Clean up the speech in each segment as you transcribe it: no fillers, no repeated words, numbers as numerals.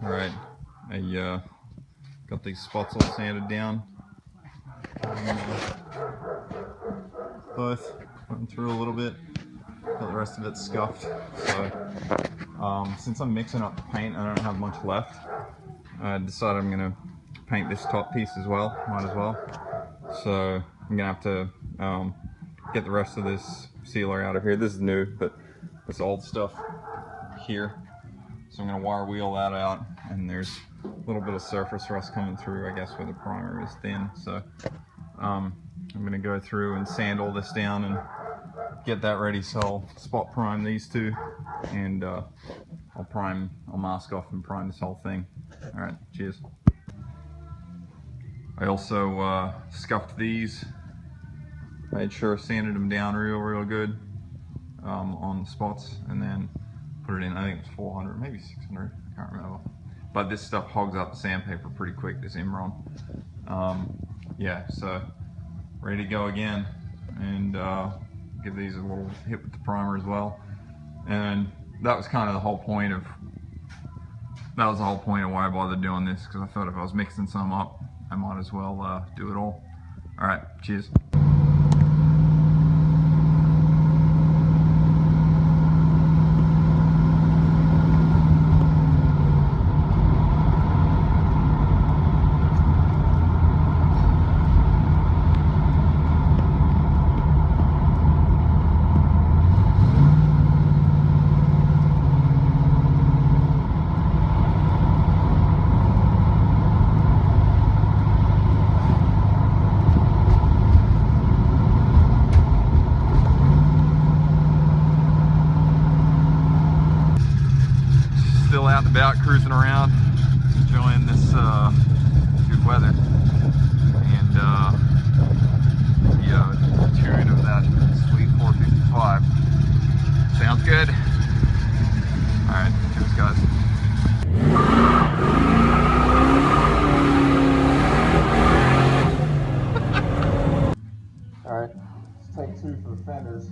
Alright, I got these spots all sanded down. Both went through a little bit, got the rest of it scuffed. So since I'm mixing up the paint, I don't have much left. I decided I'm going to paint this top piece as well, might as well. So I'm going to have to get the rest of this sealer out of here. This is new, but this old stuff here. So I'm going to wire wheel that out, and there's a little bit of surface rust coming through, I guess, where the primer is thin. So I'm going to go through and sand all this down and get that ready. So I'll spot prime these two, and I'll mask off and prime this whole thing. All right, cheers. I also scuffed these, made sure I sanded them down real good on the spots, and then put it in. I think it was 400, maybe 600, I can't remember. But this stuff hogs up the sandpaper pretty quick, this Imron. Yeah, so ready to go again, and give these a little hit with the primer as well. And that was kind of the whole point of why I bothered doing this, because I thought if I was mixing some up, I might as well do it all. All right, cheers. Still out and about, cruising around, enjoying this good weather, and the tune of that sweet 455. Sounds good. All right, cheers, guys. All right, let's take two for the fenders.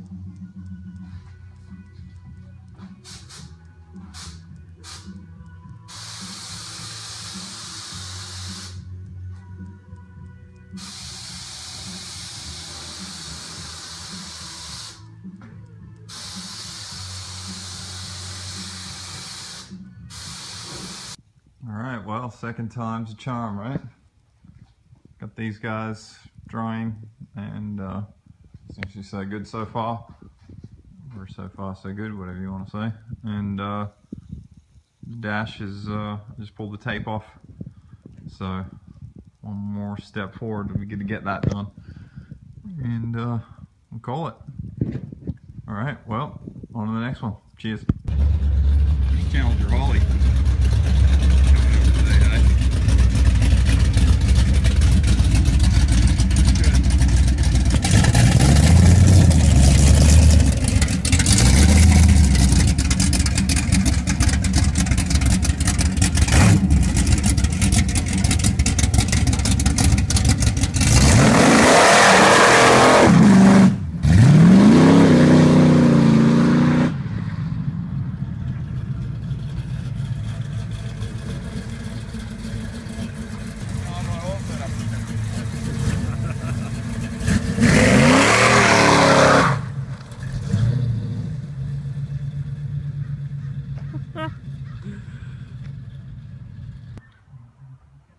Alright, well, second time's a charm, right? Got these guys drying, and seems to be so good so far. Or so far so good, whatever you want to say. And the dash is, just pulled the tape off. So one more step forward, we get to get that done. And we'll call it. Alright, well, on to the next one. Cheers. Challenger Holly.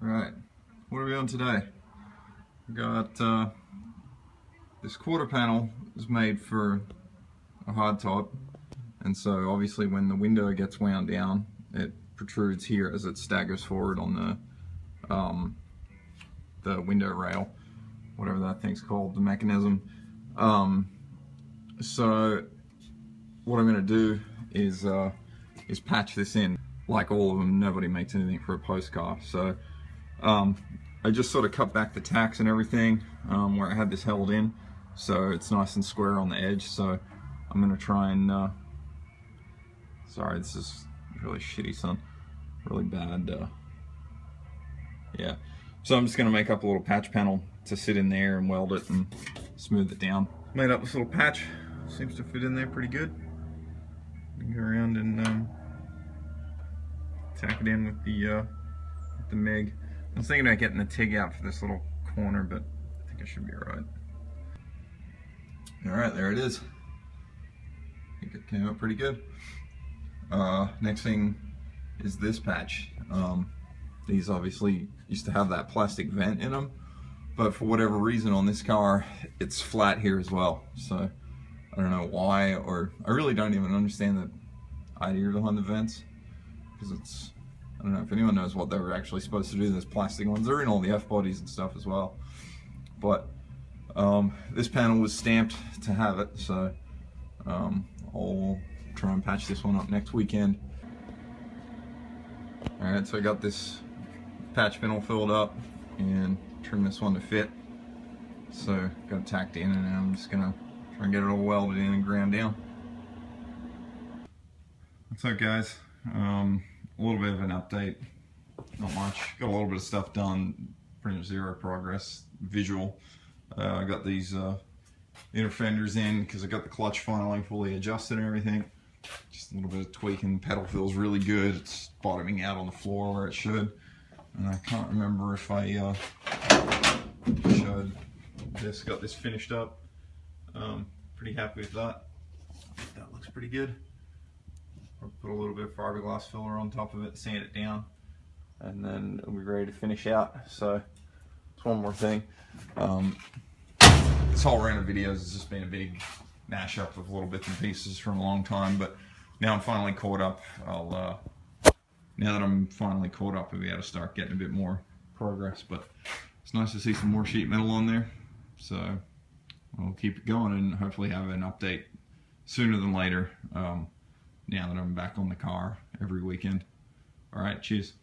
Alright, what are we on today? We got this quarter panel is made for a hardtop, and so obviously when the window gets wound down, it protrudes here as it staggers forward on the window rail, whatever that thing's called, the mechanism. So what I'm going to do is patch this in. Like all of them, nobody makes anything for a post car. So I just sort of cut back the tacks and everything where I had this held in, so it's nice and square on the edge. So I'm going to try and, sorry, this is really shitty, son, really bad, yeah. So I'm just going to make up a little patch panel to sit in there and weld it and smooth it down. Made up this little patch, seems to fit in there pretty good. You can go around and tack it in with the MIG. I was thinking about getting the TIG out for this little corner, but I think I should be alright. Alright, there it is. I think it came out pretty good. Next thing is this patch. These obviously used to have that plastic vent in them, but for whatever reason on this car, it's flat here as well. So I don't know why, or I really don't even understand the idea behind the vents, because it's, I don't know if anyone knows what they were actually supposed to do. Those plastic ones, they're in all the F-bodies and stuff as well. But this panel was stamped to have it, so I'll try and patch this one up next weekend. Alright, so I got this patch panel filled up and trimmed this one to fit. So got it tacked in, and I'm just gonna try and get it all welded in and ground down. What's up, guys? A little bit of an update, not much. Got a little bit of stuff done, pretty much zero progress, visual. I got these inner fenders in because I got the clutch finally fully adjusted and everything. Just a little bit of tweaking. Pedal feels really good. It's bottoming out on the floor where it should. And I can't remember if I showed this. Got this finished up. Pretty happy with that. That looks pretty good. I'll put a little bit of fiberglass filler on top of it, sand it down, and then it'll be ready to finish out. So it's one more thing. This whole round of videos has just been a big mashup of little bits and pieces from a long time, but now I'm finally caught up. Now that I'm finally caught up, I'll be able to start getting a bit more progress. But it's nice to see some more sheet metal on there, so I'll keep it going and hopefully have an update sooner than later. Now that I'm back on the car every weekend. Alright, cheers.